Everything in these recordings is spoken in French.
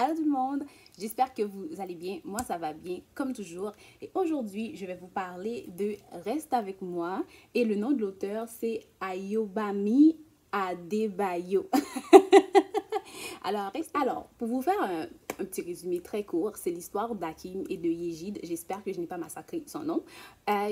Allô tout le monde, j'espère que vous allez bien. Moi, ça va bien comme toujours. Et aujourd'hui, je vais vous parler de Reste avec moi. Et le nom de l'auteur, c'est Ayobami Adebayo. Alors, pour vous faire un petit résumé très court, c'est l'histoire d'Hakim et de Yejid, j'espère que je n'ai pas massacré son nom,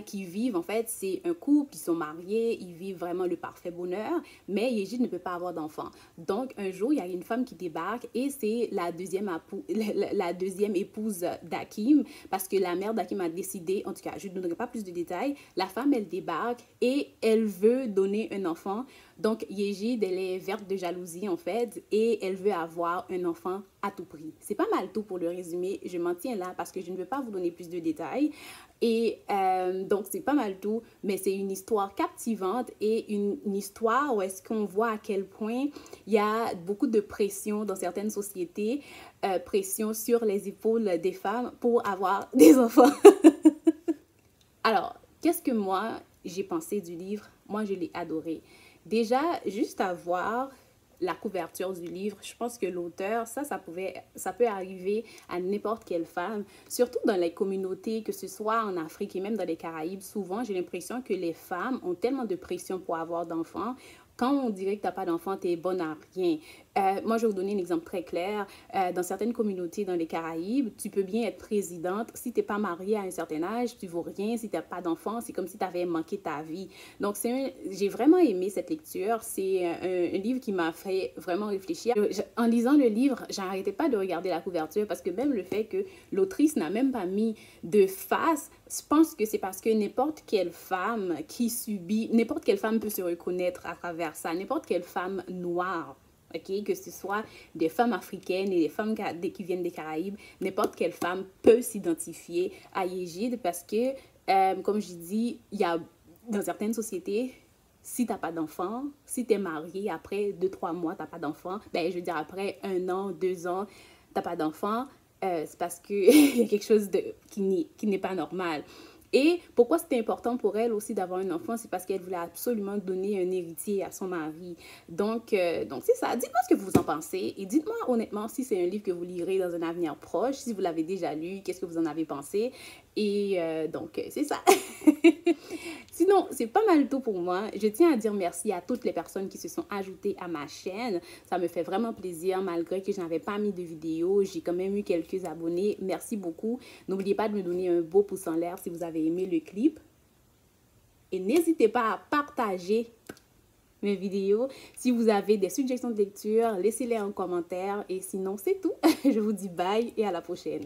qui vivent, en fait, c'est un couple, ils sont mariés, ils vivent vraiment le parfait bonheur, mais Yejid ne peut pas avoir d'enfant. Donc, un jour, il y a une femme qui débarque et c'est la deuxième épouse d'Hakim, parce que la mère d'Hakim a décidé, en tout cas, je ne donnerai pas plus de détails, la femme, elle débarque et elle veut donner un enfant. Donc, Yejid, elle est verte de jalousie, en fait, et elle veut avoir un enfant à tout prix. C'est pas mal tout pour le résumé. Je m'en tiens là parce que je ne veux pas vous donner plus de détails. Et donc, c'est pas mal tout, mais c'est une histoire captivante et une histoire où est-ce qu'on voit à quel point il y a beaucoup de pression dans certaines sociétés, pression sur les épaules des femmes pour avoir des enfants. Alors, qu'est-ce que moi, j'ai pensé du livre? Moi, je l'ai adoré. Déjà, juste à voir la couverture du livre, je pense que l'auteur, ça peut arriver à n'importe quelle femme, surtout dans les communautés, que ce soit en Afrique et même dans les Caraïbes. Souvent, j'ai l'impression que les femmes ont tellement de pression pour avoir d'enfants. Quand on dirait que tu n'as pas d'enfant, tu es bonne à rien. Moi, je vais vous donner un exemple très clair. Dans certaines communautés dans les Caraïbes, tu peux bien être présidente. Si tu n'es pas mariée à un certain âge, tu ne vaux rien. Si tu n'as pas d'enfant, c'est comme si tu avais manqué ta vie. Donc, j'ai vraiment aimé cette lecture. C'est un livre qui m'a fait vraiment réfléchir. En lisant le livre, j'arrêtais pas de regarder la couverture parce que même le fait que l'autrice n'a même pas mis de face, je pense que c'est parce que n'importe quelle femme qui subit, n'importe quelle femme peut se reconnaître à travers ça, n'importe quelle femme noire. Okay? Que ce soit des femmes africaines et des femmes qui viennent des Caraïbes, n'importe quelle femme peut s'identifier à Yejid parce que, comme je dis, il y a dans certaines sociétés, si tu n'as pas d'enfant, si tu es marié après 2-3 mois, tu n'as pas d'enfant, ben, je veux dire après 1 an, 2 ans, tu n'as pas d'enfant, c'est parce qu'il y a quelque chose qui n'est pas normal. Et pourquoi c'était important pour elle aussi d'avoir un enfant, c'est parce qu'elle voulait absolument donner un héritier à son mari. Donc c'est ça. Dites-moi ce que vous en pensez et dites-moi honnêtement si c'est un livre que vous lirez dans un avenir proche, si vous l'avez déjà lu, qu'est-ce que vous en avez pensé. Et c'est ça. Sinon, c'est pas mal tout pour moi. Je tiens à dire merci à toutes les personnes qui se sont ajoutées à ma chaîne. Ça me fait vraiment plaisir, malgré que je n'avais pas mis de vidéo. J'ai quand même eu quelques abonnés. Merci beaucoup. N'oubliez pas de me donner un beau pouce en l'air si vous avez aimé le clip. Et n'hésitez pas à partager mes vidéos. Si vous avez des suggestions de lecture, laissez-les en commentaire. Et sinon, c'est tout. Je vous dis bye et à la prochaine.